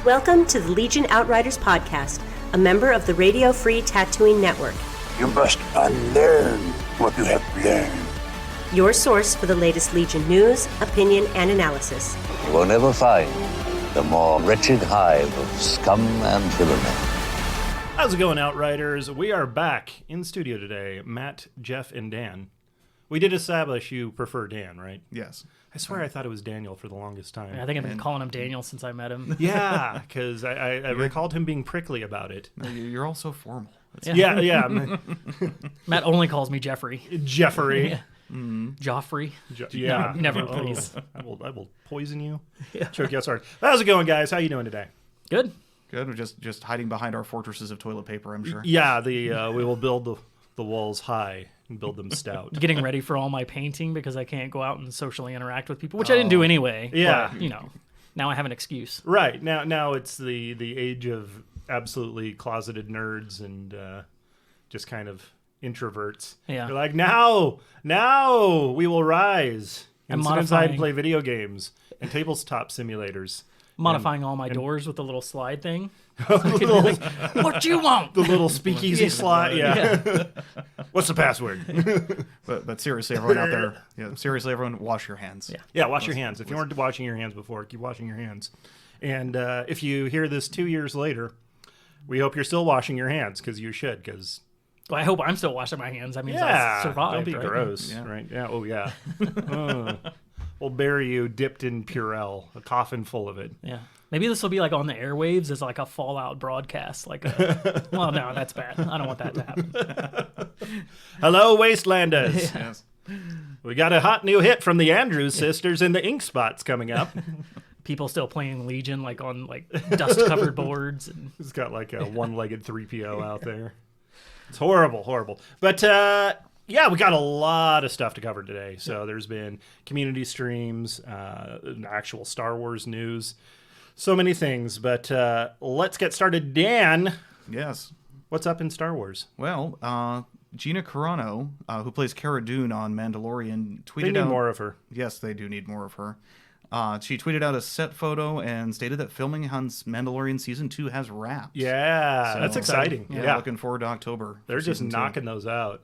Welcome to the Legion Outriders podcast, a member of the Radio Free Tattooing Network. You must unlearn what you have learned. Your source for the latest Legion news, opinion, and analysis. You will never find the more wretched hive of scum and villainy. How's it going, Outriders? We are back in studio today. Matt, Jeff, and Dan. We did establish you prefer Dan, right? Yes. I swear I thought it was Daniel for the longest time. Yeah, I think I've been calling him Daniel since I met him. Yeah, because I recalled him being prickly about it. No, you're all so formal. Yeah. Matt only calls me Jeffrey. Jeffrey. Yeah. Joffrey. Yeah. No, never, please. I will poison you. Yeah. Choke you out. Sorry. How's it going, guys? How you doing today? Good. Good. We're just hiding behind our fortresses of toilet paper, I'm sure. Yeah, we will build the walls high and build them stout. Getting ready for all my painting because I can't go out and socially interact with people, which I didn't do anyway. Yeah. But, now I have an excuse. Right. Now it's the age of absolutely closeted nerds and just kind of introverts. Yeah. They're like, now we will rise and sit inside and modifying- play video games and tabletop simulators. Modifying all my doors with the little slide thing. What you want? The little speakeasy slot. Yeah. What's the password? But seriously, everyone out there, seriously, everyone, wash your hands. Yeah, wash your hands. If you weren't washing your hands before, keep washing your hands. And if you hear this 2 years later, we hope you're still washing your hands, because you should, because... Well, I hope I'm still washing my hands. I mean, Yeah, I survived, don't be right? gross, Yeah. right? Yeah, oh yeah. We'll bury you dipped in Purell, a coffin full of it. Yeah. Maybe this will be like on the airwaves as like a Fallout broadcast. Well, no, that's bad. I don't want that to happen. Hello, Wastelanders. Yes. We got a hot new hit from the Andrews sisters in the Ink Spots coming up. People still playing Legion like on dust-covered boards. And... It's got like a one-legged 3PO out there. It's horrible. But yeah, we got a lot of stuff to cover today. So there's been community streams, actual Star Wars news, so many things. But let's get started. Dan, Yes. what's up in Star Wars? Well, Gina Carano, who plays Cara Dune on Mandalorian, tweeted They need out... more of her. Yes, they do need more of her. She tweeted out a set photo and stated that filming on Mandalorian Season 2 has wrapped. Yeah, So- that's exciting. Yeah, looking forward to October. They're for just Season 2. knocking those out.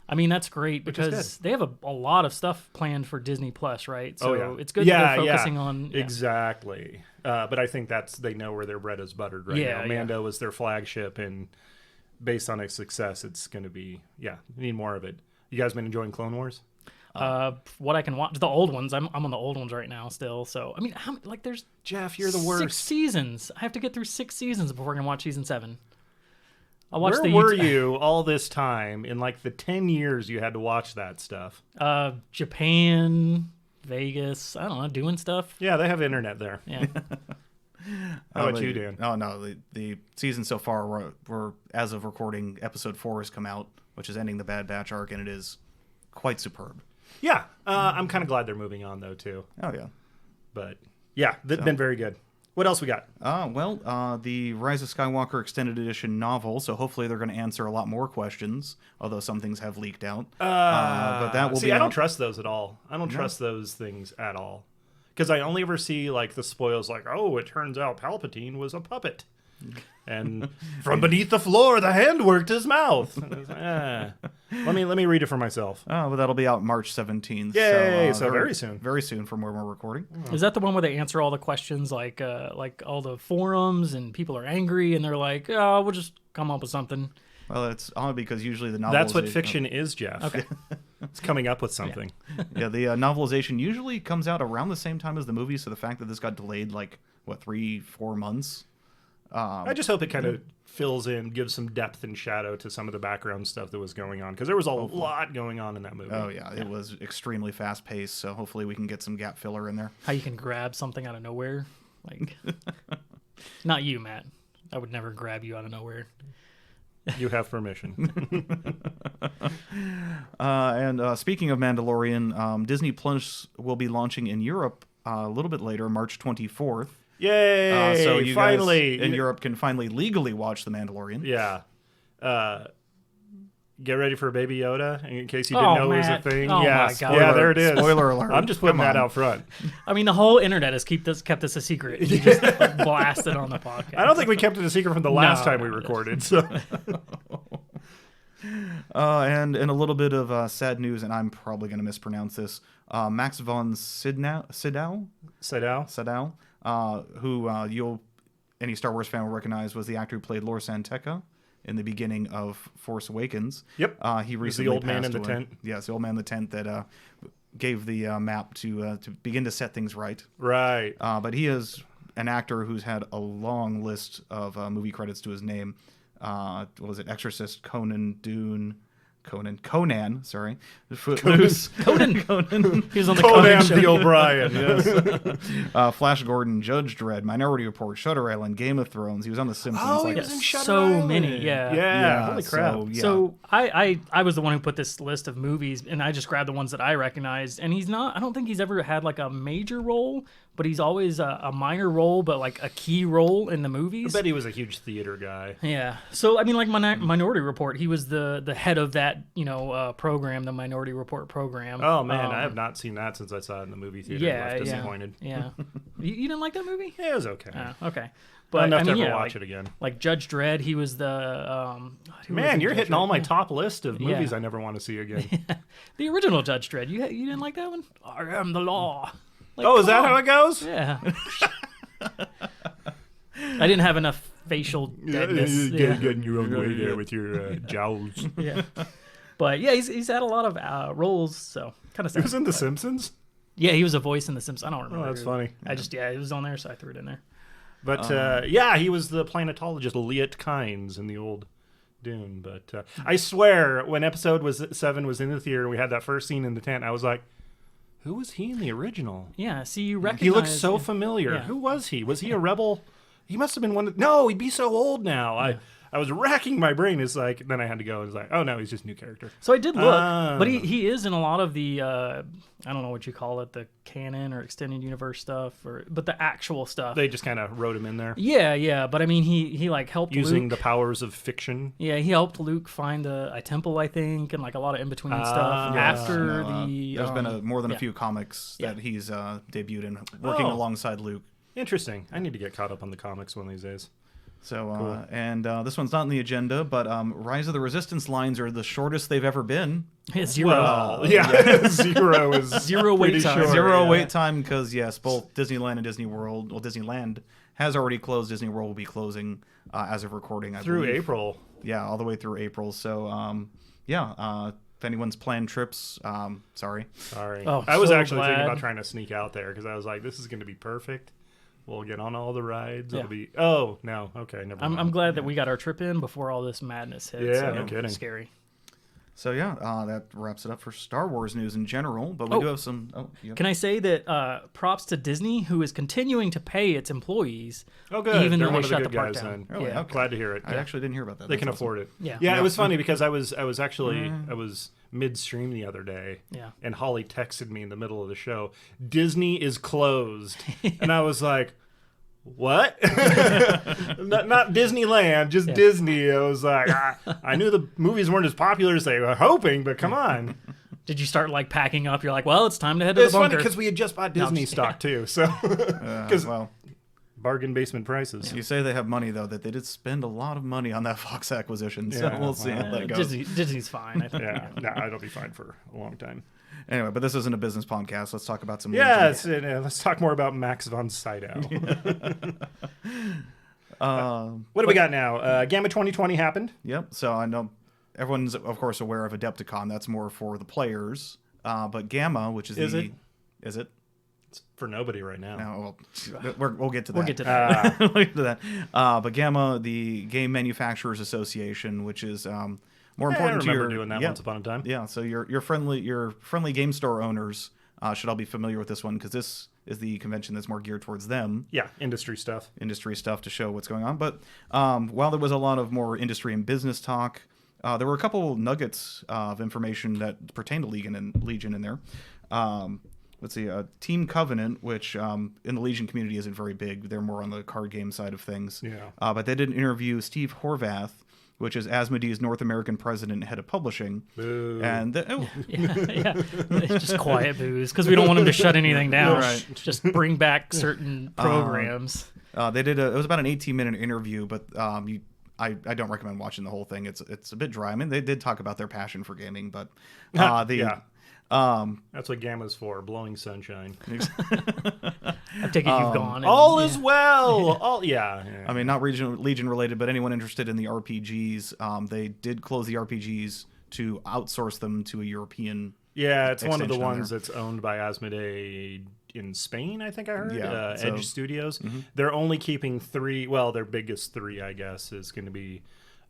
I mean, that's great Which is because they have a lot of stuff planned for Disney Plus, right? So yeah. it's good that they're focusing on... Yeah. Exactly. But I think they know where their bread is buttered right now. Mando is their flagship, and based on its success, it's going to be, we need more of it. You guys been enjoying Clone Wars? What I can watch, the old ones. I'm on the old ones right now still. So, I mean, there's... Jeff, you're the worst. 6 seasons. I have to get through 6 seasons before I can watch Season 7. I'll watch Where were you all this time in like the 10 years you had to watch that stuff? Japan, Vegas, I don't know, doing stuff. Yeah, they have internet there. Yeah. How about you, Dan? Oh, no. The season so far, we're, as of recording, episode 4 has come out, which is ending the Bad Batch arc, and it is quite superb. Yeah, I'm kind of glad they're moving on, though, too. Oh, yeah. But, yeah, they've been very good. What else we got? The Rise of Skywalker Extended Edition novel, so hopefully they're going to answer a lot more questions, although some things have leaked out. But that will be I don't out. trust those at all. I don't trust those things at all. Because I only ever see, like, the spoils like, oh, it turns out Palpatine was a puppet. And from beneath the floor, the hand worked his mouth. Let me read it for myself. Oh, but that'll be out March 17th. Yay, so very soon. Very soon from where we're recording. Is that the one where they answer all the questions, like all the forums and people are angry and they're like, oh, we'll just come up with something? Well, it's only because usually the novelization... That's what fiction is, Jeff. Okay. It's coming up with something. Yeah, the novelization usually comes out around the same time as the movie, so the fact that this got delayed, 3-4 months... I just hope it kind of fills in, gives some depth and shadow to some of the background stuff that was going on, because there was a lot going on in that movie. Oh, yeah, it was extremely fast-paced, so hopefully we can get some gap filler in there. How you can grab something out of nowhere. Not you, Matt. I would never grab you out of nowhere. You have permission. And speaking of Mandalorian, Disney Plus will be launching in Europe a little bit later, March 24th. Yay! So you finally guys in Europe can finally legally watch The Mandalorian. Yeah. Get ready for Baby Yoda, in case you didn't know it was a thing. Oh, yeah, my God. yeah, there it is. Spoiler alert. I'm just putting Come that on. out front. I mean, the whole internet has kept this a secret. You just blasted on the podcast. I don't think we kept it a secret from the last time we no. recorded. So And in a little bit of sad news, and I'm probably going to mispronounce this, Max von Sydow, who any Star Wars fan will recognize was the actor who played Lor San Tekka in the beginning of Force Awakens. Yep. He was recently the old man in passed the away. tent. Yes, the old man in the tent that gave the map to begin to set things right. right. But he is an actor who's had a long list of movie credits to his name. What was it? Exorcist, Conan, Dune, Conan, sorry. Footloose. Conan. He was on the Conan Conan show. the O'Brien. Yes. Flash Gordon, Judge Dredd, Minority Report, Shutter Island, Game of Thrones. He was on The Simpsons. Oh, he like, was in Shutter so Island. many, yeah. Yeah. Holy crap. So, yeah. So I was the one who put this list of movies, and I just grabbed the ones that I recognized. And I don't think he's ever had like a major role, but he's always a minor role, but like a key role in the I movies. bet he was a huge theater guy. Yeah. So I mean, like Minority Report, he was the head of that program, the Minority Report program. Oh man, I have not seen that since I saw it in the movie theater. Yeah, I was yeah, disappointed. yeah. You didn't like that movie? Yeah, it was okay. Okay. But enough I mean, to ever yeah, watch like, it again. Like Judge Dredd, he was the who was Man, in you're Judge hitting Dredd? all my Yeah. top list of movies Yeah. I never want to see again. The original Judge Dredd. You didn't like that one? I am the law. Like, Oh, is come that on. how it goes? Yeah. I didn't have enough facial deadness. Yeah. Getting your own way there with your jowls. Yeah. But yeah, he's had a lot of roles, so kind of He sad. was in The Simpsons. Yeah, he was a voice in The Simpsons. I don't remember. Oh, that's who. funny. It was on there, so I threw it in there. But yeah, he was the planetologist Liet Kynes in the old Dune. But I swear, when episode 7 was in the theater and we had that first scene in the tent, I was like, who was he in the original? Yeah, see, you recognize. He looks so familiar. Yeah. Who was he? Was he a rebel? He must have been one. No, he'd be so old now. I was racking my brain. It's like, then I had to go. It's like, oh no, he's just a new character. So I did look, Ah. but he is in a lot of the I don't know what you call it, the canon or extended universe stuff, but the actual stuff. They just kind of wrote him in there Yeah, but I mean, he like helped using Luke. the powers of fiction. Yeah, he helped Luke find a temple, I think, and like a lot of in between stuff yes. after there's been more than a yeah. few comics Yeah. that he's debuted in, working Oh. alongside Luke. Interesting. I need to get caught up on the comics one of these days. So, Cool. and this one's not on the agenda, but Rise of the Resistance lines are the shortest they've ever been. Zero. Well, yeah, Zero is Zero wait pretty time. short, Zero yeah. wait time because, yes, both Disneyland and Disney World, well, Disneyland has already closed. Disney World will be closing as of recording, I Through believe. April. Yeah, all the way through April. So, if anyone's planned trips, sorry. Sorry. Oh, I was so actually thinking glad. about trying to sneak out there because I was like, this is going to be perfect. We'll get on all the rides. Yeah. It'll be. Oh no. Okay. Never mind. I'm glad that we got our trip in before all this madness hit. Yeah, so no kidding. Scary. So, that wraps it up for Star Wars news in general, but we Oh. do have some... Oh, yeah. Can I say that props to Disney, who is continuing to pay its employees, Oh, good. even They're though one they of the shut good the park guys down. then. Really? Yeah. Okay. Glad to hear it. I actually didn't hear about that. They can That's awesome. afford it. Yeah. Yeah, it was funny because I was actually I was midstream the other day. Yeah. And Holly texted me in the middle of the show, Disney is closed. And I was like, what? not Disneyland, just Disney. I was like, I knew the movies weren't as popular as they were hoping, but come on. Did you start like packing up? You're like, well, it's time to head to It's the funny bunker. because we had just bought Disney just- stock too, so because Well, bargain basement prices. you say they have money, though, that they did spend a lot of money on that Fox acquisition, so Yeah, we'll see how that goes. Disney's fine. I think. Yeah, no, it'll be fine for a long time. Anyway, but this isn't a business podcast. Let's talk about some Yeah, Legion. let's talk more about Max von Sydow. Um, What do we got now? Gamma 2020 happened. Yep. So I know everyone's, of course, aware of Adepticon. That's more for the players. But Gamma, which is Is the... it? Is it? It's for nobody right now. No, we'll get to that. We'll get to that. We'll get to that. But Gamma, the Game Manufacturers Association, which is more I important to remember your... doing that yeah, once upon a time. Yeah, so your friendly game store owners should all be familiar with this one because this is the convention that's more geared towards them. Yeah, industry stuff. Industry stuff to show what's going on. But while there was a lot of more industry and business talk, there were a couple nuggets of information that pertain to Legion in there. Let's see, Team Covenant, which in the Legion community isn't very big. They're more on the card game side of things. Yeah. But they did interview Steve Horvath, which is Asmodee's North American president and head of publishing. Boo. And Yeah. Just quiet booze because we don't want him to shut anything down. Right. Just bring back certain programs. they did it was about an 18-minute interview, but I don't recommend watching the whole thing. It's a bit dry. I mean, they did talk about their passion for gaming, but Yeah. That's what Gamma's for, blowing sunshine. I take it you've gone. And, All is well. All yeah. I mean, not Legion related, but anyone interested in the RPGs, they did close the RPGs to outsource them to a European. Yeah, it's one of the extension on ones there. that's owned by Asmodee in Spain, I think I heard. Yeah, so- Edge Studios. They're only keeping 3. Well, their biggest 3, I guess, is going to be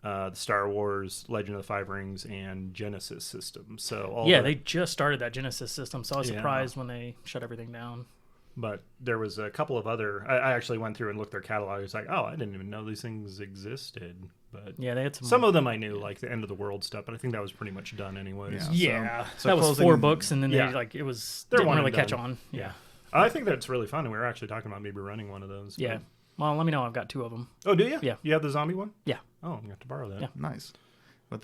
the Star Wars, Legend of the Five Rings, and Genesis system. So they just started that Genesis system, so I was Yeah. surprised when they shut everything down. But there was a couple of other. I actually went through and looked their catalog. It's like, oh, I didn't even know these things existed. But Yeah, they had some of them I knew, like the End of the World stuff. But I think that was pretty much done anyways. Yeah. So that was closing- 4 books, and then Yeah. it was They're didn't one really and catch done. on. Yeah. I think that's really fun. And we were actually talking about maybe running one of those. Yeah. Well, let me know. I've got 2 of them. Oh, do you? Yeah. You have the zombie one? Yeah. Oh, you have to borrow that. Yeah. Nice. But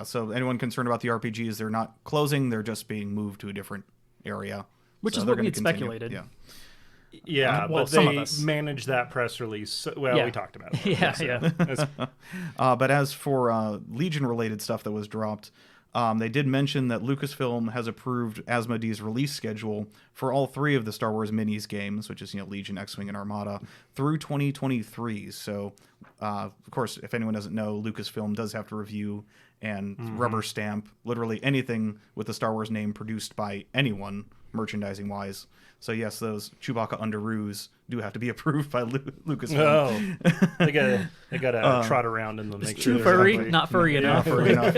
so anyone concerned about the RPGs, they're not closing, they're just being moved to a different area. Which So is they're what we gonna had continue. speculated. Yeah. Yeah, Well, but some of they us. managed that press release. Well, Yeah. we talked about it. Yeah, So yeah. it's- But as for Legion-related stuff that was dropped, they did mention that Lucasfilm has approved Asmodee's release schedule for all 3 of the Star Wars minis games, which is Legion, X-Wing, and Armada, through 2023. So, of course, if anyone doesn't know, Lucasfilm does have to review and rubber stamp literally anything with the Star Wars name produced by anyone, merchandising-wise. So yes, those Chewbacca underoos do have to be approved by Lucasfilm. Oh, they gotta trot around in them. Make Too sure furry, exactly. not furry enough. Furry enough.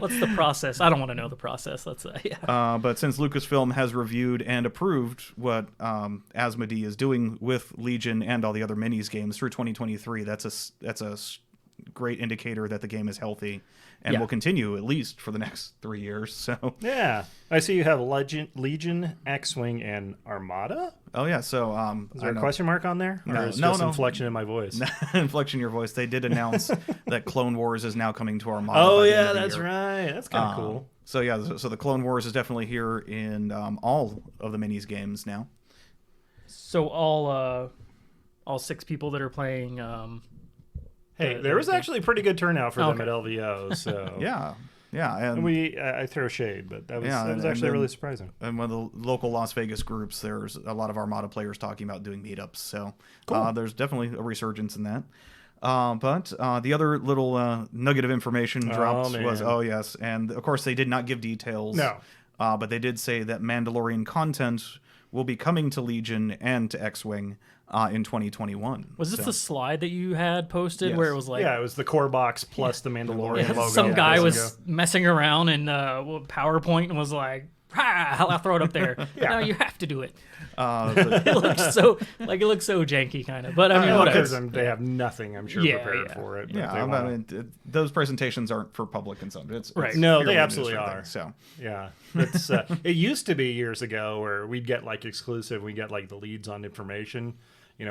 What's the process? I don't want to know the process. Let's say. Yeah. But since Lucasfilm has reviewed and approved what Asmodee is doing with Legion and all the other minis games through 2023, that's a great indicator that the game is healthy and Yeah. will continue at least for the next 3 years. So, Yeah, I see you have Legion, X-Wing, and Armada. oh yeah, so Is there a question mark on there? Or No, is no, just no. inflection in my voice? inflection in your voice. They did announce that Clone Wars is now coming to Armada. Oh by the end yeah, of the that's year. right. That's kind of cool. So yeah, so the Clone Wars is definitely here in all of the minis games now. So all 6 people that are playing. Hey, there was actually a pretty good turnout for them Okay. at LVO. So Yeah, and I throw shade, but that was Yeah, that was and actually then- really surprising. And one of the local Las Vegas groups, there's a lot of Armada players talking about doing meetups. So there's definitely a resurgence in that. But the other little nugget of information dropped was, man. yes. And of course, they did not give details. No. But they did say that Mandalorian content will be coming to Legion and to X-Wing in 2021. Was this So- the slide that you had posted Yes. where it was like? Yeah, it was the core box plus the Mandalorian Yeah, logo. some Yeah, guy there we was go. messing around in PowerPoint and was like, I'll throw it up there. No, you have to do it. but- It looks so janky, kind of. But I mean, Well, whatever. because they have nothing, I'm sure, Yeah, prepared yeah. for it. but yeah, they I wanna- mean, those presentations aren't for public consumption. It's Right. No, they purely absolutely industry are. thing, so. Yeah, it's it used to be years ago where we'd get like exclusive, we get like the leads on information,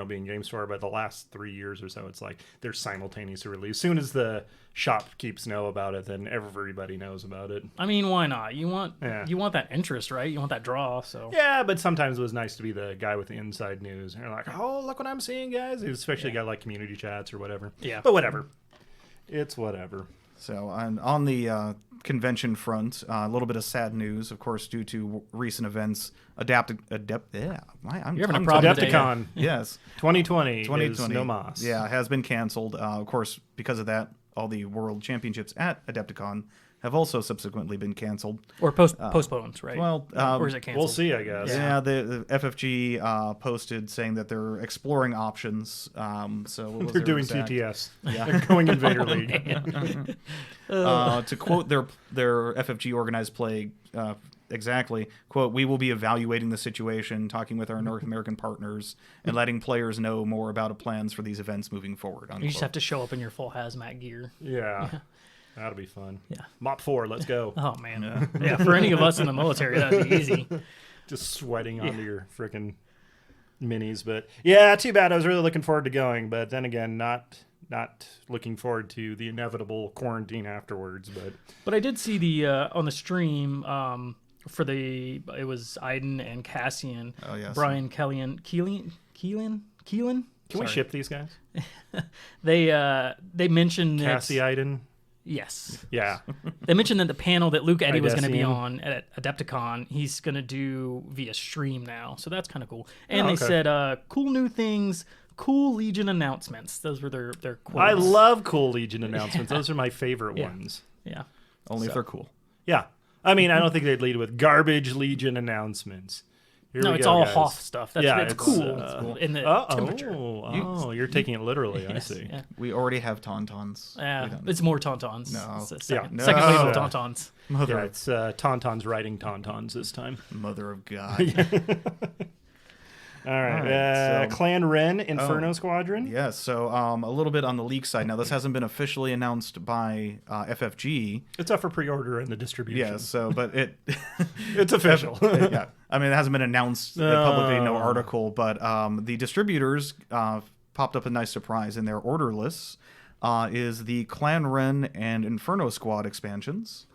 being Game Store. But the last 3 years or so, it's like they're simultaneous release. As soon as the shopkeepers know about it, then everybody knows about it. I mean, why not? You want Yeah. that interest, right? You want that draw. So Yeah, but sometimes it was nice to be the guy with the inside news. And you're like, oh, look what I'm seeing, guys. Especially got like community chats or whatever. Yeah. But whatever. It's whatever. So on the convention front, a little bit of sad news, of course, due to recent events. I'm You're having a tongue-tied. problem today. Adepticon Yes, 2020 is 2020. no mas. Yeah, has been canceled. Of course, because of that, all the world championships at Adepticon have also subsequently been canceled. or postponed, right? Well, or is it canceled? We'll see, I guess. Yeah, the FFG posted saying that they're exploring options. So what was They're their doing exact- TTS. Yeah. They're going Invader League. To quote their FFG organized play exactly, quote, "We will be evaluating the situation, talking with our North American partners, and letting players know more about plans for these events moving forward." You just have to show up in your full hazmat gear. Yeah. That'll be fun. Yeah. Mop 4, let's go. Oh man, yeah. For any of us in the military, that'd be easy. Just sweating onto your freaking minis. But yeah, too bad. I was really looking forward to going. But then again, not not looking forward to the inevitable quarantine afterwards. But I did see the on the stream it was Iden and Cassian. Oh, yes. Brian Keelan. Can we ship these guys? They mentioned Cassie Iden. Yes. Yeah. They mentioned that the panel that Luke Eddy was going to be Cassian. on at Adepticon, he's going to do via stream now. So that's kind of cool. And Oh, they okay. said cool new things, cool Legion announcements. Those were their quotes. I love cool Legion announcements. Those are my favorite Yeah. ones. Yeah. Only if they're cool. Yeah. I mean, I don't think they'd lead with garbage Legion announcements. Here No, we it's go, all guys. Hoth stuff. That's Yeah, it's it's, cool. cool. In the temperature. You're taking it literally. Yes, I see. Yeah. We already have tauntauns. It's more tauntauntauns. No. It's the second, Yeah. second wave No. of tauntauns. Mother, Yeah, it's Tauntauns riding Tauntauns this time. mother of God. All right. All right, so- Clan Ren, Inferno Squadron. Yes, so a little bit on the leak side. Now, this hasn't been officially announced by FFG. It's up for pre-order and the distribution. Yes, so, but it... It's official. yeah, I mean, it hasn't been announced publicly, no article, but the distributors popped up a nice surprise in their order lists is the Clan Ren and Inferno Squad expansions.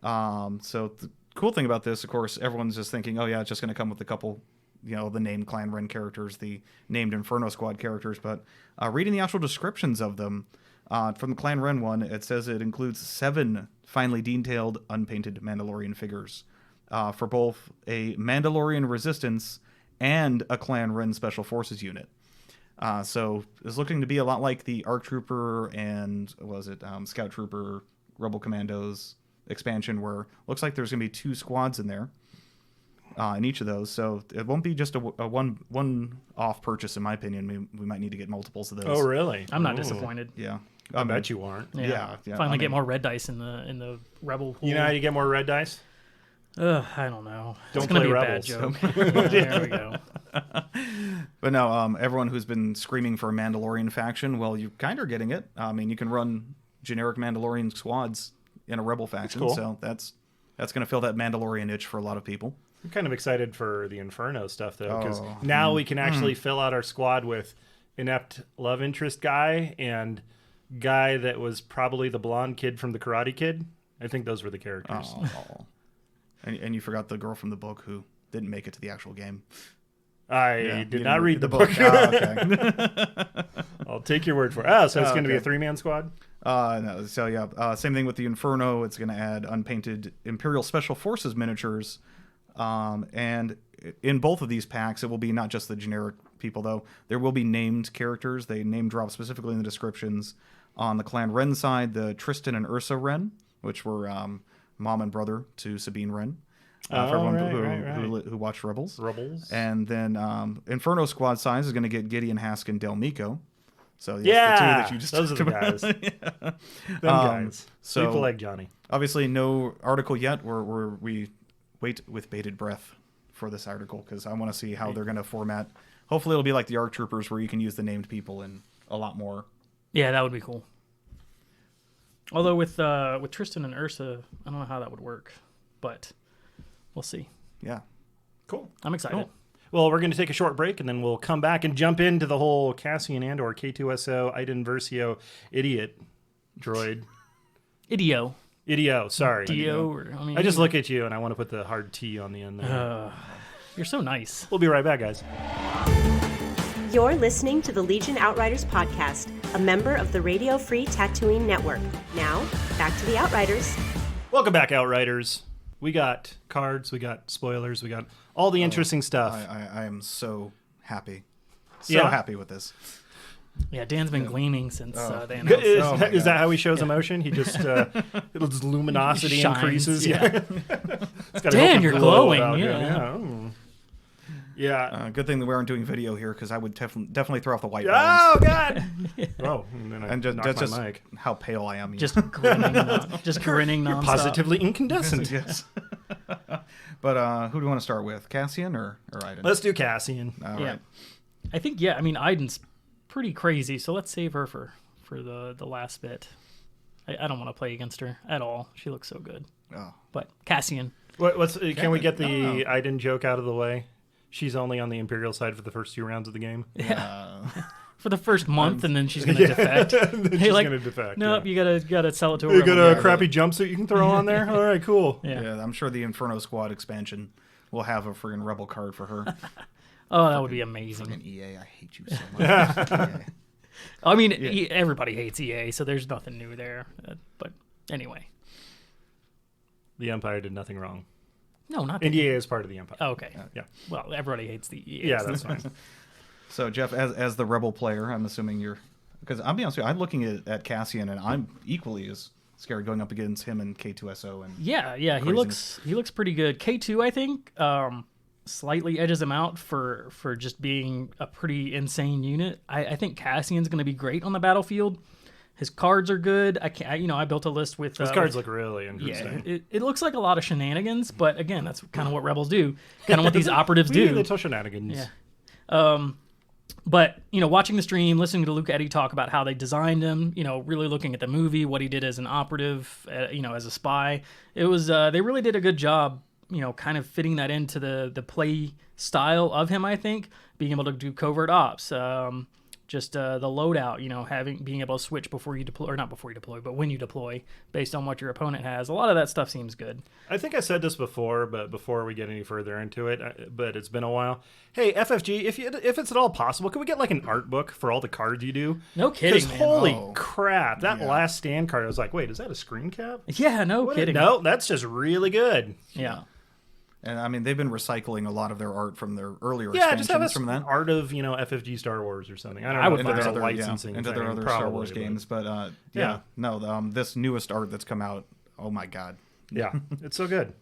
So the cool thing about this, of course, everyone's just thinking, oh yeah, it's just going to come with a couple, the named Clan Ren characters, the named Inferno Squad characters, but reading the actual descriptions of them, from the Clan Ren one, it says it includes 7 finely detailed, unpainted Mandalorian figures for both a Mandalorian Resistance and a Clan Ren Special Forces unit. So it's looking to be a lot like the ARC Trooper and, Scout Trooper, Rebel Commandos expansion, where looks like there's going to be 2 squads in there. In each of those, so it won't be just a one-off purchase. In my opinion, we might need to get multiples of those. Oh, really? I'm not Ooh. disappointed. Yeah, I bet you aren't. Yeah. Finally I get mean- more red dice in the Rebel pool. You know how you get more red dice? I don't know. Don't It's gonna play be Rebels. a bad joke. There we go. But no, everyone who's been screaming for a Mandalorian faction, well, you kind of are getting it. I mean, you can run generic Mandalorian squads in a Rebel faction, cool. so that's going to fill that Mandalorian itch for a lot of people. I'm kind of excited for the Inferno stuff, though, because Oh. now we can actually fill out our squad with inept love interest guy and guy that was probably the blonde kid from the Karate Kid. I think those were the characters. Oh. And you forgot the girl from the book who didn't make it to the actual game. I Yeah, did you not didn't read the book. Oh, okay. I'll take your word for it. Oh, so it's going to be a okay. 3-man squad? No, so yeah, same thing with the Inferno. It's going to add unpainted Imperial Special Forces miniatures. And in both of these packs, it will be not just the generic people, though. There will be named characters. They name drop specifically in the descriptions. On the Clan Ren side, the Tristan and Ursa Ren, which were mom and brother to Sabine Ren. For everyone who watched Rebels. And then Inferno Squad size is going to get Gideon, Haskin, Del Mico. So yes, the two that you just those are the talked guys. about. Yeah. Them guys. so- Sweep the leg, Johnny. Obviously, no article yet. We wait with bated breath for this article because I want to see how they're going to format. Hopefully, it'll be like the ARC Troopers, where you can use the named people in a lot more. Yeah, that would be cool. Although with Tristan and Ursa, I don't know how that would work, but we'll see. Yeah. Cool. I'm excited. Cool. Well, we're going to take a short break, and then we'll come back and jump into the whole Cassian and/or K2SO Iden Versio idiot droid. Idio, Sorry. Dio. Or, I just look at you, and I want to put the hard T on the end there. You're so nice. We'll be right back, guys. You're listening to the Legion Outriders podcast, a member of the Radio Free Tatooine Network. Now, back to the Outriders. Welcome back, Outriders. We got cards, we got spoilers, we got all the interesting stuff. I am so happy. Yeah. Happy with this. Yeah, Dan's been gleaming since they announced Is, it. Oh my is that God. how he shows emotion? He just his luminosity Shines, increases. yeah. It's got Dan, an you're glow glowing, about him. yeah. Yeah. Good thing that we aren't doing video here because I would definitely throw off the white balance. Oh God! Oh, and then I And knocked that's my just mic. how pale I am. Just grinning nonstop. Positively incandescent. Yes. But who do you want to start with? Cassian or Iden? Let's do Cassian. All Yeah. right. I think, I mean, Iden's pretty crazy, so let's save her for the last bit. I don't want to play against her at all. She looks so good. Oh. But Cassian. Can we get the No. Iden joke out of the way? She's only on the Imperial side for the first 2 rounds of the game. for the first month, and then she's gonna defect. She's gonna defect. Nope, yeah. you gotta sell it to her. You got a crappy jumpsuit you can throw on there? All right, cool. Yeah. I'm sure the Inferno Squad expansion will have a friggin' Rebel card for her. Oh, that would be amazing. Friggin' EA, I hate you so much. EA. I mean, everybody hates EA, so there's nothing new there. But anyway. The Empire did nothing wrong. No, not And EA is part of the Empire. Oh, okay. Yeah. Well, everybody hates the EA. Yeah, that's fine. So, Jeff, as the Rebel player, I'm assuming you're... Because I'll be honest with you, I'm looking at Cassian, and I'm equally as scared going up against him and K2SO. And Yeah, he looks pretty good. K2, I think, slightly edges him out for just being a pretty insane unit. I think Cassian's going to be great on the battlefield. His cards are good. I built a list with... Those cards look really interesting. Yeah, it looks like a lot of shenanigans, but again, that's kind of what Rebels do. Kind of what these operatives do. They tell shenanigans. Yeah. But, watching the stream, listening to Luke Eddy talk about how they designed him, really looking at the movie, what he did as an operative, as a spy, it was, they really did a good job, kind of fitting that into the play style of him, I think, being able to do covert ops, just the loadout, being able to switch before you deploy, or not before you deploy, but when you deploy, based on what your opponent has. A lot of that stuff seems good. I think I said this before, but before we get any further into it, but it's been a while. Hey, FFG, if it's at all possible, could we get like an art book for all the cards you do? No kidding, man. Holy crap, that last stand card, I was like, wait, is that a screen cap? Yeah, no kidding. No, that's just really good. Yeah. And I mean, they've been recycling a lot of their art from their earlier Yeah, expansions just have us from that. art of FFG Star Wars or something. I don't I know would if buy there's a that. licensing into thing, their other probably, Star Wars games, but this newest art that's come out, oh my god, yeah, it's so good.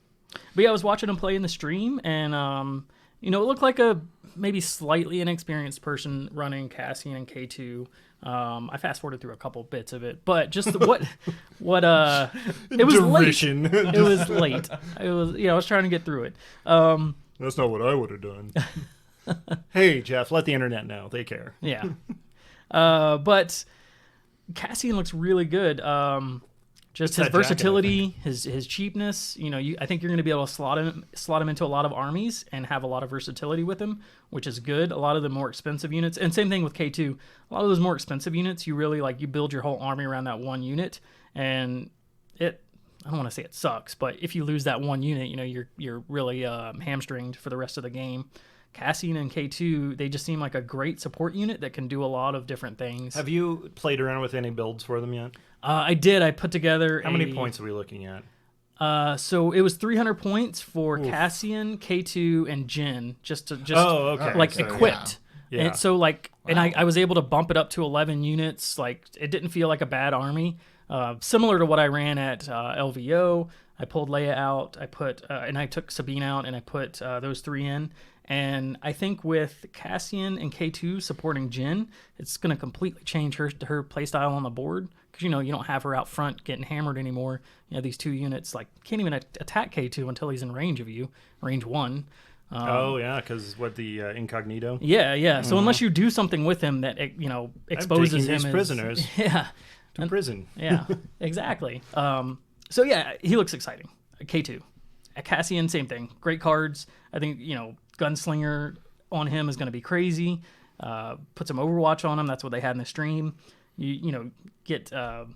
But yeah, I was watching him play in the stream, and it looked like a maybe slightly inexperienced person running Cassian and K2. I fast forwarded through a couple bits of it, but just what it was Derision. late. It was late. I was trying to get through it. That's not what I would have done. Hey, Jeff, let the internet know. They care. Yeah. But Cassian looks really good. Just his versatility, his cheapness. I think you're going to be able to slot him into a lot of armies and have a lot of versatility with him, which is good. A lot of the more expensive units, and same thing with K2. A lot of those more expensive units, you really you build your whole army around that one unit, and I don't want to say it sucks, but if you lose that one unit, you're really hamstringed for the rest of the game. Cassian and K2, they just seem like a great support unit that can do a lot of different things. Have you played around with any builds for them yet? I did. I put together How many points are we looking at? So it was 300 points for Cassian, K2, and Jin, just equipped. Yeah. And so and I was able to bump it up to 11 units. It didn't feel like a bad army. Similar to what I ran at LVO. I pulled Leia out. I put and I took Sabine out, and I put those three in. And I think with Cassian and K2 supporting Jin, it's going to completely change her playstyle on the board. Because, you don't have her out front getting hammered anymore. These two units, can't even attack K2 until he's in range of you, range 1. Because the incognito? Yeah. So unless you do something with him that, exposes him as prisoners. Yeah. To prison. Yeah, exactly. So yeah, he looks exciting. K2. Cassian, same thing. Great cards. I think, Gunslinger on him is going to be crazy. Put some Overwatch on him. That's what they had in the stream. You get a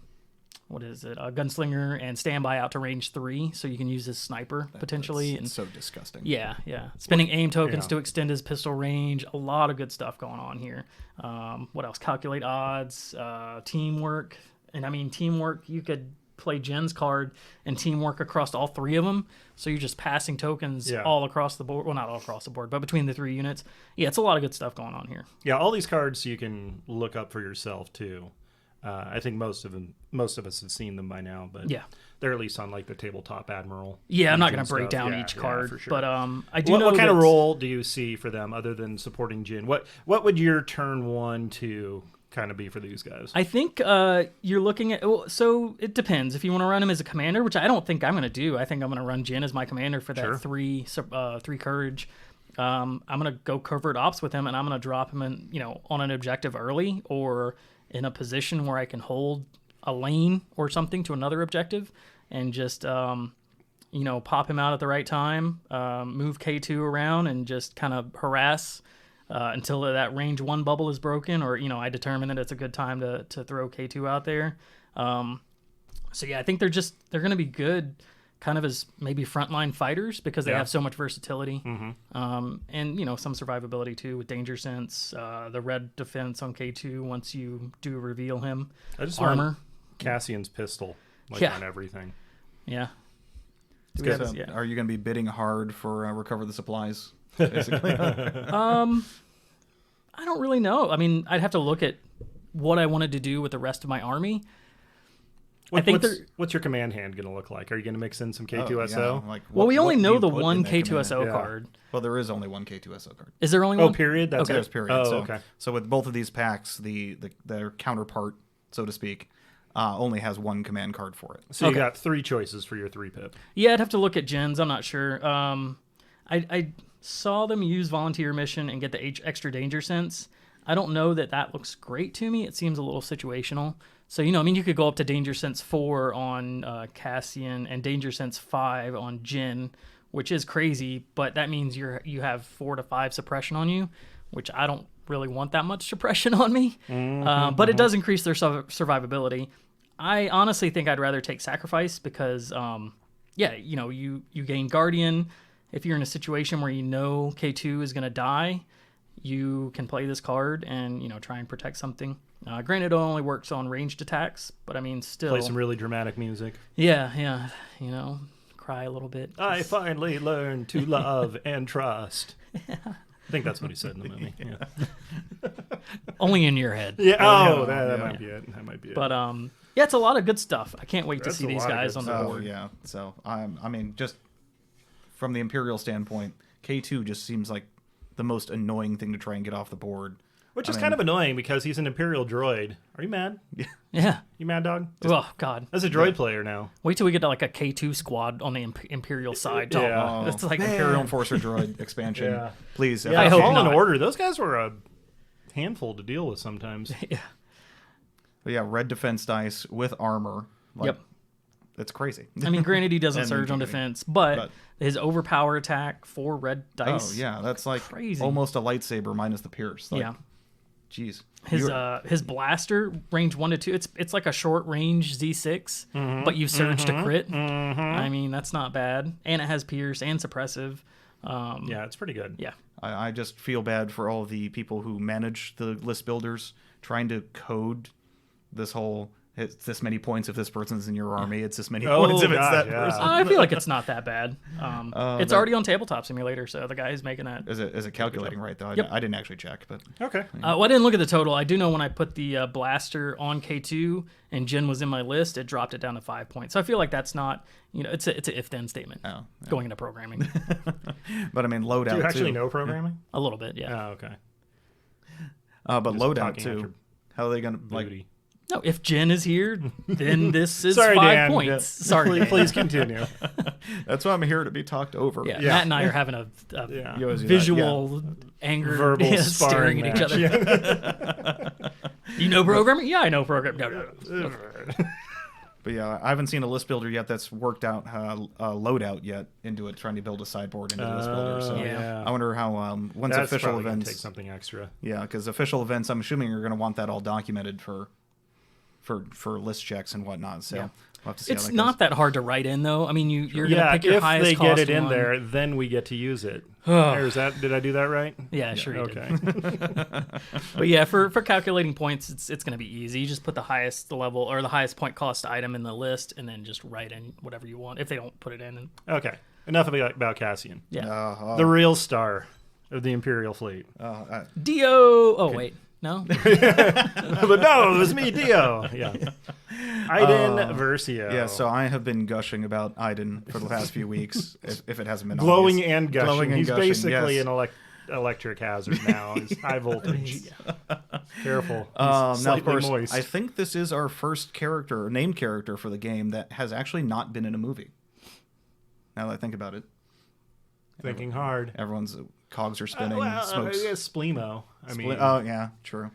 Gunslinger and Standby out to range 3, so you can use his sniper potentially. It's so disgusting. Yeah. Spending aim tokens to extend his pistol range. A lot of good stuff going on here. What else? Calculate odds, teamwork. And I mean, teamwork, you could play Jen's card and teamwork across all three of them. So you're just passing tokens all across the board. Well, not all across the board, but between the three units. Yeah, it's a lot of good stuff going on here. Yeah, all these cards you can look up for yourself too. I think most of us have seen them by now, but they're at least on the tabletop Admiral. Yeah, I'm not going to break down each card, for sure. But I do know what kind of role do you see for them other than supporting Jin? What would your turn 1 to kind of be for these guys? I think you're looking at... So it depends. If you want to run him as a commander, which I don't think I'm going to do. I think I'm going to run Jin as my commander for that 3 courage. I'm going to go covert ops with him, and I'm going to drop him in, on an objective early or in a position where I can hold a lane or something to another objective and just, pop him out at the right time, move K2 around and just kind of harass until that range 1 bubble is broken, or I determine that it's a good time to throw K2 out there. So yeah, I think they're going to be good kind of as maybe frontline fighters because they have so much versatility. And some survivability too with danger sense, the red defense on K2 once you do reveal him. I just armor. want Cassian's pistol on everything. Yeah. Are you going to be bidding hard for recover the supplies? Basically. I don't really know. I mean, I'd have to look at what I wanted to do with the rest of my army. What's your command hand going to look like? Are you going to mix in some K2SO? Yeah. We only know the one K2SO card. Well, there is only one K2SO card. Is there only one? Oh, period? That's There's period. Oh, okay. So with both of these packs, their counterpart, so to speak, only has one command card for it. So you got 3 choices for your 3-pip. Yeah, I'd have to look at gens. I'm not sure. I saw them use volunteer mission and get the extra danger sense. I don't know that looks great to me. It seems a little situational. So, you could go up to danger sense 4 on Cassian and danger sense 5 on Jin, which is crazy, but that means you have 4 to 5 suppression on you, which I don't really want that much suppression on me. But it does increase their survivability. I honestly think I'd rather take sacrifice because, you gain Guardian. If you're in a situation where K2 is going to die, you can play this card and, try and protect something. Granted, it only works on ranged attacks, but I mean, still. Play some really dramatic music. Yeah. Cry a little bit. I finally learned to love and trust. I think that's what he said in the movie. Yeah. Only in your head. Yeah. That might be it. That might be it. But it's a lot of good stuff. I can't wait to see these guys on the board. Yeah. So just from the Imperial standpoint, K2 just seems like the most annoying thing to try and get off the board. Which is kind of annoying because he's an Imperial droid. Are you mad? Yeah. You mad, dog? Oh, God. As a droid player now. Wait till we get to like a K2 squad on the Imperial side. Yeah. It's like Imperial Enforcer droid expansion. Yeah. Please. Yeah, I hope Fallen not. Order. Those guys were a handful to deal with sometimes. Yeah. But yeah, red defense dice with armor. Yep. It's crazy. I mean, granted, he doesn't And surge on defense, but his overpower attack, 4 red dice. Oh, yeah. That's like crazy. Almost a lightsaber minus the pierce. Yeah. Jeez. His blaster range 1 to 2. It's like a short range Z6, but you surge to crit. I mean, that's not bad, and it has pierce and suppressive. Yeah, it's pretty good. Yeah, I just feel bad for all the people who manage the list builders trying to code this whole. It's this many points if this person's in your army. It's this many points if it's that person. I feel like it's not that bad. It's already on Tabletop Simulator, so the guy who's making that. Is it calculating right though? Yep. I didn't actually check, but Okay. Well, I didn't look at the total. I do know when I put the blaster on K2 and Jin was in my list, it dropped it down to 5 points. So I feel like that's not, it's an if-then statement going into programming. but I mean loadout. Do you actually too. know programming? A little bit, yeah. Oh, okay. But Just loadout talking too. after How are they gonna like? Booty. No, if Jin is here, then this is Sorry, 5 Dan. points. Yeah. Sorry, Dan. Please continue. That's why I'm here to be talked over. Yeah, Yeah. Matt and I are having a Yeah. You always do that, visual anger, Verbal staring sparring at each other. match. You know programming? Yeah, I know programming. No. But yeah, I haven't seen a list builder yet that's worked out loadout yet into it, trying to build a sideboard into the list builder. So yeah. I wonder how once That's official probably gonna events take something extra. Yeah, because official events, I'm assuming you're going to want that all documented for list checks and whatnot. So Yeah. we'll have to see. It's how that not that hard to write in, though. I mean, you're going to Yeah, pick your if highest they cost get it in one. there, then we get to use it. Did I do that right? Yeah, sure you did. Okay. But yeah, for calculating points, it's going to be easy. You just put the highest level or the highest point cost item in the list, and then just write in whatever you want if they don't put it in. Okay. Enough about Cassian. Yeah. The real star of the Imperial fleet. Dio. Oh wait, no. But no, it was me, Dio. Yeah. Iden Versio. Yeah, so I have been gushing about Iden for the past few weeks, if it hasn't been glowing obvious. and gushing. Glowing and He's gushing, basically yes. an electric hazard now. He's high voltage. Careful. He's Now, of slightly course, moist. I think this is our first named character for the game that has actually not been in a movie. Now that I think about it. Thinking hard. Everyone's cogs are spinning. Smokes. Smokes. Splemo. I mean, Oh yeah, true.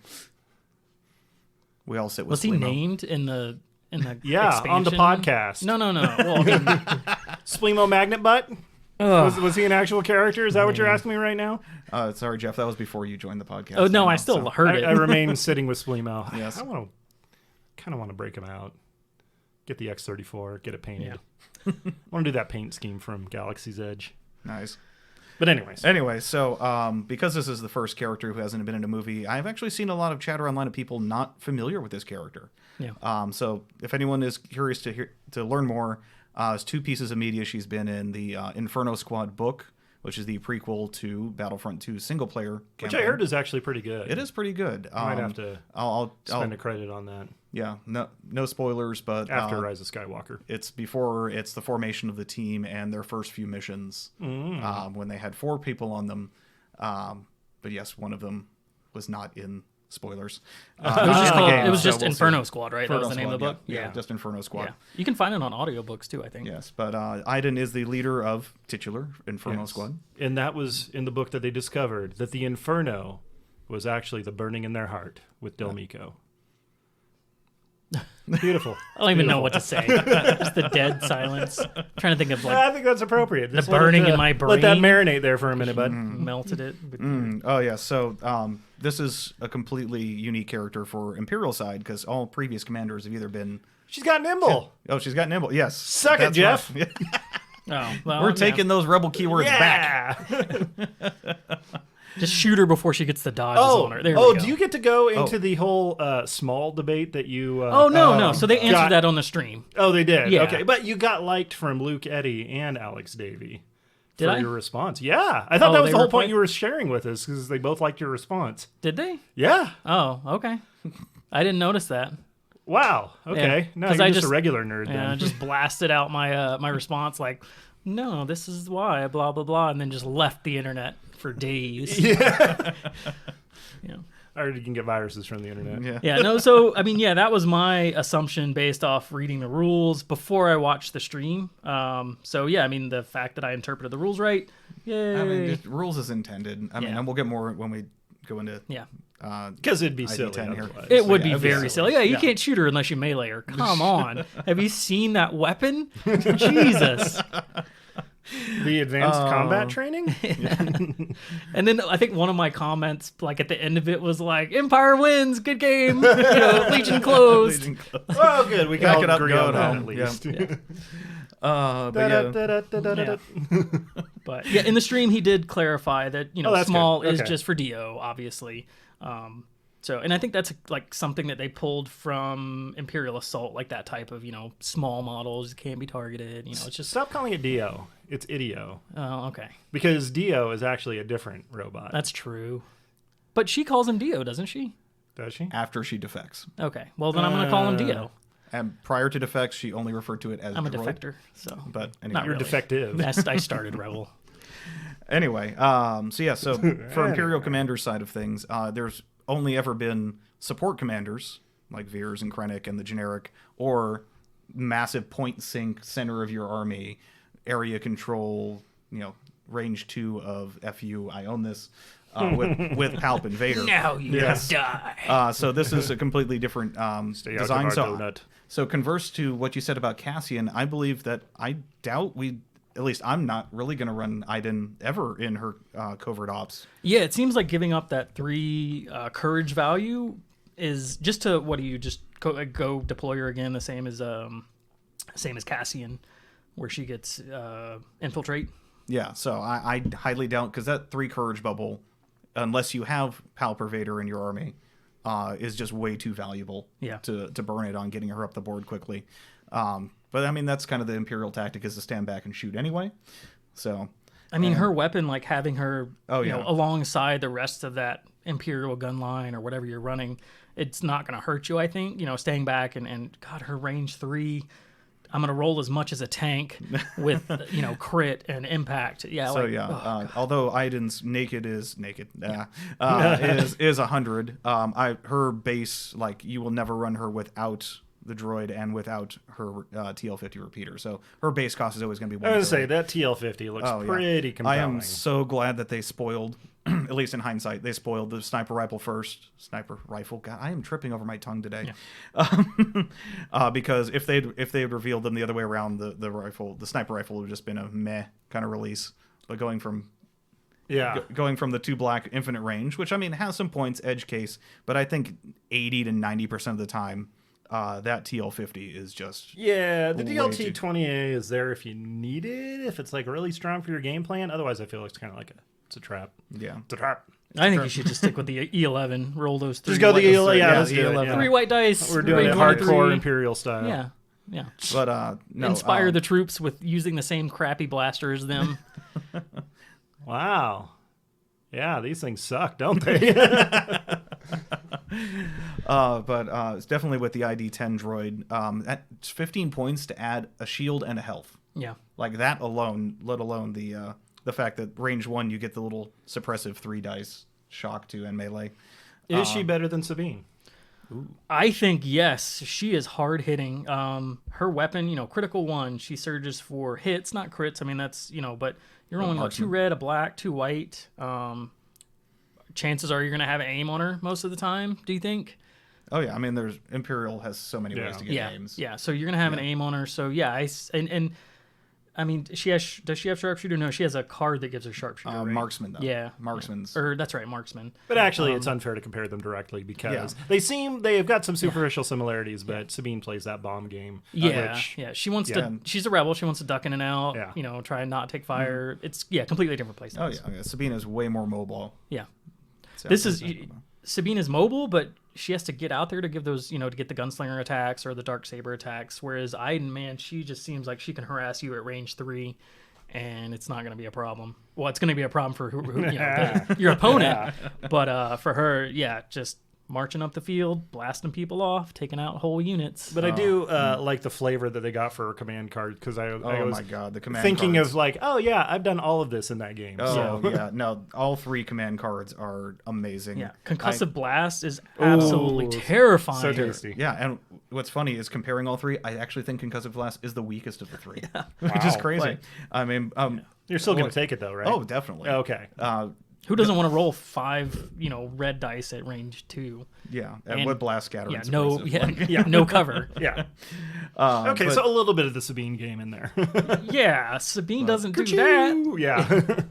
We all sit with. Was he Splemo. named in the yeah, on the expansion? podcast. No. Well, I mean, Splemo magnet butt. Was he an actual character? Is that what you're asking me right now? Sorry, Jeff. That was before you joined the podcast. Oh no, I still heard it. I remain sitting with Spleemo. Yes. I kind of want to break him out. Get the X-34. Get it painted. Yeah. I want to do that paint scheme from Galaxy's Edge. Nice. But anyways. So because this is the first character who hasn't been in a movie, I've actually seen a lot of chatter online of people not familiar with this character. Yeah. So if anyone is curious to learn more, there's 2 pieces of media she's been in: the Inferno Squad book, which is the prequel to Battlefront 2 single player campaign. Which I heard is actually pretty good. It is pretty good. I might have to I'll spend a credit on that. Yeah, no spoilers, but After Rise of Skywalker. it's the formation of the team and their first few missions when they had 4 people on them. But yes, one of them was not in spoilers. It was just Inferno Squad, right? Inferno That was the name of the Squad, book? Yeah, just Inferno Squad. Yeah. You can find it on audiobooks too, I think. Yes, but Iden is the leader of titular Inferno Squad. And that was in the book that they discovered that the Inferno was actually the burning in their heart with Del Meeko. Beautiful. I don't even know what to say. Just the dead silence. I'm trying to think of I think that's appropriate. Just burning in my brain. Let that marinate there for a minute, bud. melted it. Oh yeah, so this is a completely unique character for Imperial side because all previous commanders have either been. She's got nimble. Oh, she's got nimble. Yes. Suck it, That's Jeff. right. Oh, well, We're taking those rebel keywords back. Just shoot her before she gets the dodges on her. There we go. Do you get to go into the whole small debate that you... no. So they answered that on the stream. Oh, they did? Yeah. Okay, but you got liked from Luke Eddy and Alex Davey. Did for I? your response. Yeah. I thought that was they the whole were point you were sharing with us because they both liked your response. Did they? Yeah. Oh, okay. I didn't notice that. Wow. Okay. Yeah, No, 'cause you're I just a regular nerd Yeah, I then. just blasted out my my response like, no, this is why, blah, blah, blah, and then just left the internet for days. Yeah. Yeah. I heard you can get viruses from the internet. Yeah. Yeah, no, so, I mean, yeah, that was my assumption based off reading the rules before I watched the stream. So, yeah, I mean, the fact that I interpreted the rules right, yay. I mean, just rules as intended. I mean, Yeah. and we'll get more when we go into. Yeah. Because it'd be silly. ID10 here. otherwise. It would yeah, be it'd be very silly. silly. Yeah, you Yeah. can't shoot her unless you melee her. Come on. Have you seen that weapon? Jesus. The advanced combat training? And then I think one of my comments, like at the end of it, was like, "Empire wins, good game, Legion closed." Oh, good. We Back can it all up, agree go on that home. at least. Yeah. But yeah. Da-da-da-da-da-da-da. But yeah, in the stream he did clarify that Oh, that's small good. is Okay. just for Dio, obviously. So, and I think that's like something that they pulled from Imperial Assault, like that type of small models can't be targeted. It's just Stop calling it Dio. It's Idio. oh, okay, Because Dio is actually a different robot. that's true. But she calls him Dio, doesn't she? Does she? After she defects. Okay, well then I'm gonna call him Dio. And prior to defects, she only referred to it as I'm a droid. defector, so But anyway. Not You're really. defective. I started Rebel. Anyway, so for Imperial Commander side of things, there's only ever been support commanders like Veers and Krennic and the generic, or massive point sink center of your army, area control, range 2 of FU. I own this with Palp and Vader. Now you die. So this is a completely different Stay out design. of our donut. So converse to what you said about Cassian, I believe that I doubt at least I'm not really going to run Iden ever in her covert ops. Yeah, it seems like giving up that 3 courage value is just to what do you just go deploy her again the same as Cassian, where she gets infiltrate. Yeah, so I highly doubt, because that 3 courage bubble, unless you have Palp or Vader in your army, is just way too valuable to burn it on getting her up the board quickly. But I mean, that's kind of the Imperial tactic, is to stand back and shoot anyway. So I mean, her weapon, like having her yeah. alongside the rest of that Imperial gun line or whatever you're running, it's not going to hurt you, I think. Staying back and God, her range 3, I'm going to roll as much as a tank with, crit and impact. Yeah. So although Iden's naked is 100. Her base, like, you will never run her without the droid and without her TL50 repeater. So her base cost is always going to be 1. I was going to say, that TL50 looks pretty compelling. I am so glad that they spoiled at least in hindsight, they spoiled the sniper rifle first. Sniper rifle. God, I am tripping over my tongue today. Yeah. Because if they'd revealed them the other way around, the sniper rifle would have just been a meh kind of release. But going from the 2 black infinite range, which I mean has some points, edge case, but I think 80 to 90% of the time, that TL50 is just the DLT 20A is there if you need it, if it's like really strong for your game plan. Otherwise, I feel like it's kind of like it's a trap. Yeah, it's a trap. I think you should just stick with the E11. Roll those 3. Just go the E11. Yeah, let's do it. 3 white dice. We're doing it hardcore Imperial style. Yeah. But no, inspire the troops with using the same crappy blaster as them. Wow. Yeah, these things suck, don't they? But it's definitely with the ID-10 droid. It's 15 points to add a shield and a health. Yeah. Like that alone, let alone the fact that range 1 you get the little suppressive 3 dice shock to and melee. Is she better than Sabine? Ooh. I think yes. She is hard hitting. Her weapon, critical 1, she surges for hits, not crits. I mean that's but you're rolling 2 red, a black, 2 white. Chances are you're going to have aim on her most of the time, do you think? Oh, yeah. I mean, Imperial has so many ways to get aims. Yeah, so you're going to have an aim on her. So, yeah, and I mean, does she have sharpshooter? No, she has a card that gives her sharpshooter. Right? Marksman, though. Yeah. Marksman's. Or that's right, marksman. But actually, it's unfair to compare them directly because they've got some superficial similarities, but Sabine plays that bomb game. She wants to. She's a rebel. She wants to duck in and out. Yeah. Try and not take fire. It's completely different play styles. Oh yeah. Sabine is way more mobile. Yeah. Sabine is mobile, but she has to get out there to give those, to get the gunslinger attacks or the dark saber attacks. Whereas Iden, man, she just seems like she can harass you at range 3, and it's not going to be a problem. Well, it's going to be a problem for your opponent, but for her, just marching up the field, blasting people off, taking out whole units. But I do like the flavor that they got for her command card because I was my God, the command thinking cards. of like, oh yeah, I've done all of this in that game. No, all 3 command cards are amazing. Yeah, concussive blast is absolutely terrifying. So tasty. Yeah, and what's funny is comparing all 3, I actually think concussive blast is the weakest of the 3, which is crazy. Like, I mean, you're still going to take it though, right? Oh, definitely. Okay. Who doesn't want to roll 5, red dice at range 2? Yeah, and with blast scatter. No cover. Yeah. Okay, so a little bit of the Sabine game in there. Yeah, Sabine doesn't do that. Yeah.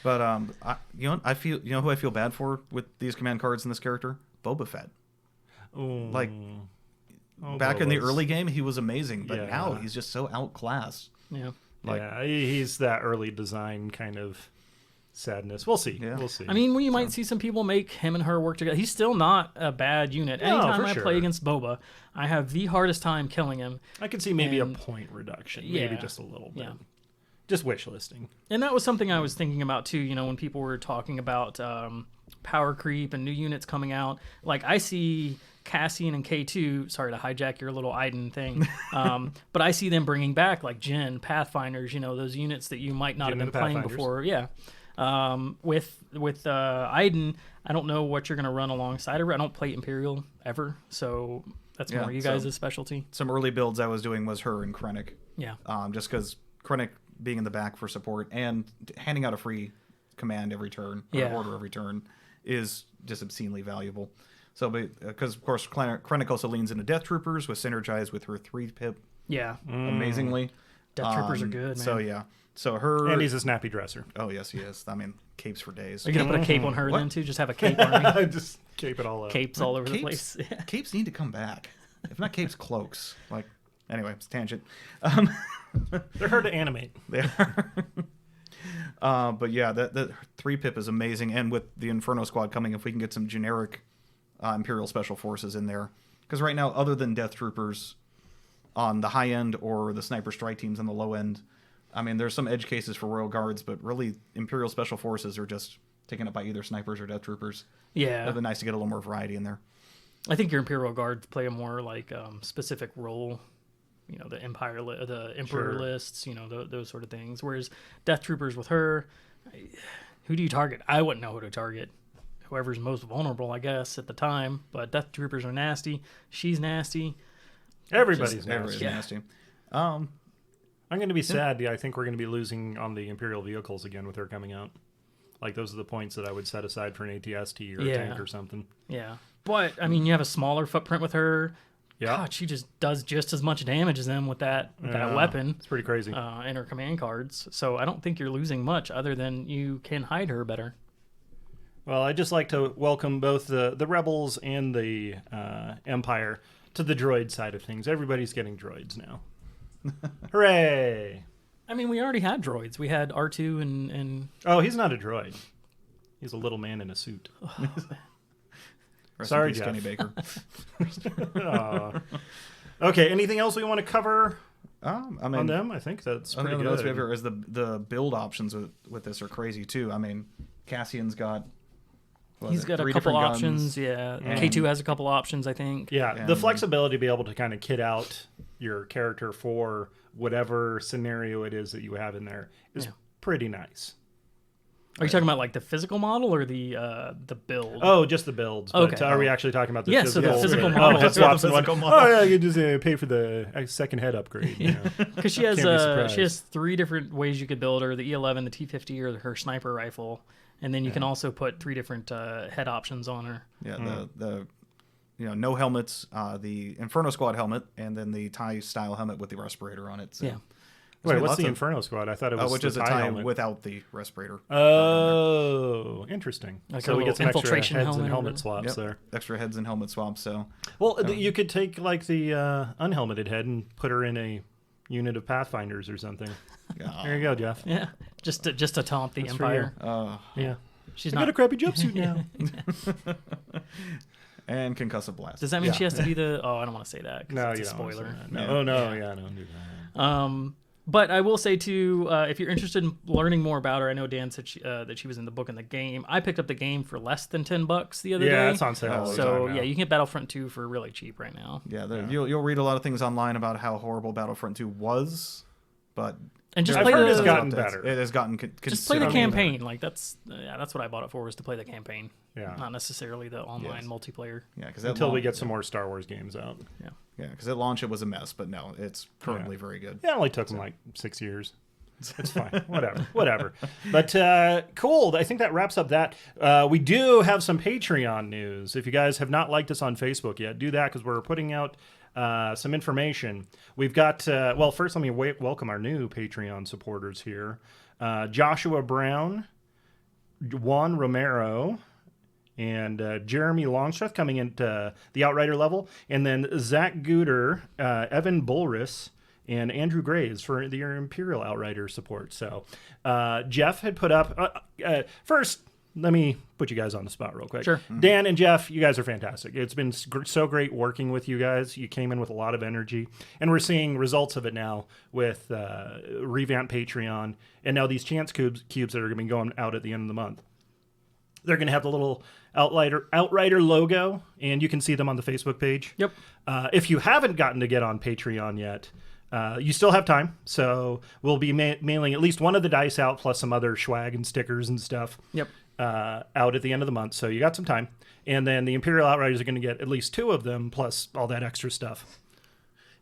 But I feel who I feel bad for with these command cards in this character? Boba Fett. Ooh. Like back in the early game, he was amazing, but now he's just so outclassed. Yeah. He's that early design kind of sadness. We'll see. Yeah. We'll see. I mean, we might see some people make him and her work together. He's still not a bad unit. Anytime I play against Boba, I have the hardest time killing him. I could see maybe a point reduction. Maybe just a little bit. Yeah. Just wish listing. And that was something I was thinking about too, when people were talking about power creep and new units coming out. Like I see Cassian and K2, sorry to hijack your little Iden thing, but I see them bringing back like Jin, Pathfinders, those units that you might not have been playing before. Yeah. With Iden, I don't know what you're going to run alongside her. I don't play Imperial ever, so that's more you guys' specialty. Some early builds I was doing was her and Krennic. Yeah. Just because Krennic being in the back for support and handing out a free command every turn, or order every turn, is just obscenely valuable. So, because of course Krennic also leans into Death Troopers, with synergized with her 3-pip. Yeah. Amazingly. Death Troopers are good, man. So yeah. So her... And he's a snappy dresser. Oh, yes, he is. I mean, capes for days. Are you going to put a cape on her then, too? Just have a cape army? Just cape it all up. Capes all over the place. Capes need to come back. If not capes, cloaks. Anyway, it's tangent. They're hard to animate. They are. But yeah, that 3-pip is amazing. And with the Inferno Squad coming, if we can get some generic Imperial Special Forces in there. Because right now, other than Death Troopers on the high end or the Sniper Strike Teams on the low end, I mean, there's some edge cases for Royal Guards, but really Imperial Special Forces are just taken up by either snipers or Death Troopers. Yeah. It'd be nice to get a little more variety in there. I think your Imperial Guards play a more specific role, the Emperor lists, those sort of things. Whereas Death Troopers with her, who do you target? I wouldn't know who to target. Whoever's most vulnerable, I guess, at the time. But Death Troopers are nasty. She's nasty. Everybody's nasty. Nasty. I'm going to be sad. I think we're going to be losing on the Imperial vehicles again with her coming out. Like those are the points that I would set aside for an ATST or a Yeah. tank or something. Yeah. But, I mean, you have a smaller footprint with her. Yeah. God, she just does just as much damage as them with that weapon. It's pretty crazy. In her command cards. So I don't think you're losing much other than you can hide her better. Well, I'd just like to welcome both the Rebels and the Empire to the droid side of things. Everybody's getting droids now. Hooray! I mean, we already had droids. We had R2 and Oh, he's not a droid. He's a little man in a suit. Rest Sorry, in peace, Jeff. Kenny Baker. Aw. Okay, anything else we want to cover I mean, on them? I think that's I pretty think the most we good. have here is the build options with this are crazy too. I mean, Cassian's got. he's got a 3 couple different options. guns. Yeah. And- K2 has a couple options, I think. Yeah, And the then- flexibility to be able to kind of kit out your character for whatever scenario it is that you have in there is pretty nice. Are you talking about like the physical model or the build? Oh, just the builds. But Okay. are we actually talking about the Yeah, so physical? the physical Oh, model. head swaps and Physical one. model. Oh, yeah, you just pay for the second head upgrade. You know? Because she has Can't be surprised. she has 3 different ways you could build her: the E11, the T50, or her sniper rifle. And then you can also put 3 different head options on her. Yeah, the no helmets, the Inferno Squad helmet, and then the TIE style helmet with the respirator on it. So. Yeah. Wait, what's lots the of- Inferno Squad? I thought it was which the is a TIE TIE helmet. without the respirator. Oh, interesting. Like so a we get some little extra infiltration heads and helmet or helmet swaps Yep. there. Extra heads and helmet swaps. So Well, you could take like the unhelmeted head and put her in a unit of Pathfinders or something. There you go, Jeff. Yeah, just to taunt the That's for Empire. Yeah. She's I not. got a crappy jumpsuit now. and concussive blast. Does that mean she has to be the? Oh, I don't want to say that. 'Cause No, it's you a don't wanna say spoiler. that. No, oh no, yeah, don't do that. But I will say too, if you're interested in learning more about her, I know Dan said that she was in the book and the game. I picked up the game for less than $10 the other day. Yeah, it's on sale. all the So time yeah, now. you can get Battlefront 2 for really cheap right now. Yeah, you'll read a lot of things online about how horrible Battlefront 2 was, but And just I've play heard the it's gotten better. It has gotten just play the considerably campaign. Like that's what I bought it for, was to play the campaign. Yeah. Not necessarily the online multiplayer. Yeah, because Until we get some more Star Wars games out. Yeah. Yeah, because at launch it was a mess, but no, it's currently very good. Yeah, it only took them like 6 years. It's fine. Whatever. But cool. I think that wraps up that. We do have some Patreon news. If you guys have not liked us on Facebook yet, do that because we're putting out some information. We've got, well, first let me welcome our new Patreon supporters here. Joshua Brown, Juan Romero, and Jeremy Longstreth coming into the Outrider level. And then Zach Gooder, Evan Bulris, and Andrew Graves for the Imperial Outrider support. So Jeff had put up... first, let me put you guys on the spot real quick. Sure. Dan and Jeff, you guys are fantastic. It's been so great working with you guys. You came in with a lot of energy. And we're seeing results of it now with revamped Patreon. And now these chance cubes that are going to be going out at the end of the month. They're going to have the little Outrider logo, and you can see them on the Facebook page. Yep. If you haven't gotten to get on Patreon yet, you still have time. So we'll be mailing at least one of the dice out, plus some other swag and stickers and stuff. Yep. Out at the end of the month. So you got some time. And then the Imperial Outriders are going to get at least 2 of them, plus all that extra stuff.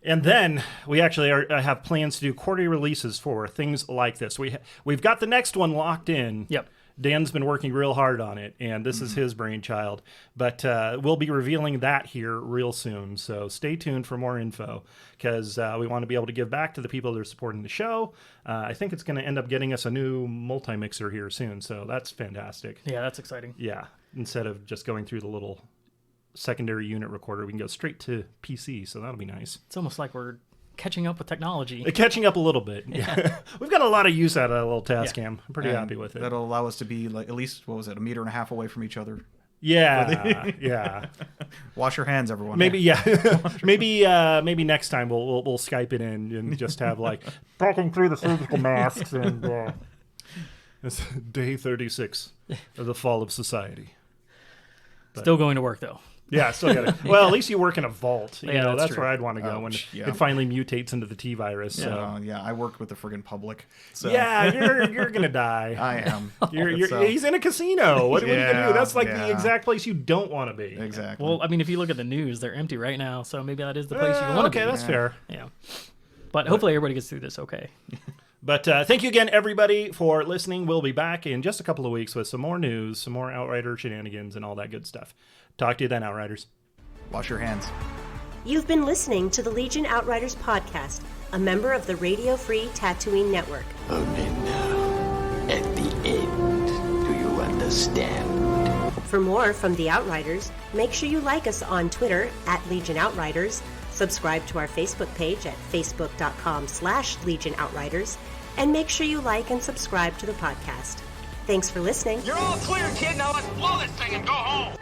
And then we actually have plans to do quarterly releases for things like this. We've got the next one locked in. Yep. Dan's been working real hard on it, and this is his brainchild. But we'll be revealing that here real soon. So stay tuned for more info, because we want to be able to give back to the people that are supporting the show. I think it's going to end up getting us a new multi-mixer here soon, so that's fantastic. Yeah, that's exciting. Yeah, instead of just going through the little secondary unit recorder, we can go straight to PC, so that'll be nice. It's almost like we're catching up with technology. Catching up a little bit. Yeah. We've got a lot of use out of that little task cam. I'm pretty And happy with it. That'll allow us to be like at least, what was it, 1.5 meters away from each other. Yeah, yeah. Wash your hands, everyone. Maybe maybe next time we'll Skype it in and just have like talking through the surgical masks and it's day 36 of the fall of society. Still going to work though. Yeah, still got it. Well, at least you work in a vault. You Yeah, know, that's that's true. where I'd want to go when yeah. it finally mutates into the T virus. So. Yeah, I work with the friggin' public. So. Yeah, you're gonna die. I am. He's in a casino. What are you gonna do? That's like the yeah. exact place you don't want to be. Exactly. Well, I mean, if you look at the news, they're empty right now, so maybe that is the place you want to be. Okay, that's fair. Yeah. But hopefully everybody gets through this okay. But thank you again, everybody, for listening. We'll be back in just a couple of weeks with some more news, some more Outrider shenanigans, and all that good stuff. Talk to you then, Outriders. Wash your hands. You've been listening to the Legion Outriders podcast, a member of the Radio Free Tatooine Network. Only now, at the end, do you understand? For more from the Outriders, make sure you like us on Twitter at Legion Outriders, subscribe to our Facebook page at facebook.com/Legion Outriders, and make sure you like and subscribe to the podcast. Thanks for listening. You're all clear, kid. Now let's blow this thing and go home.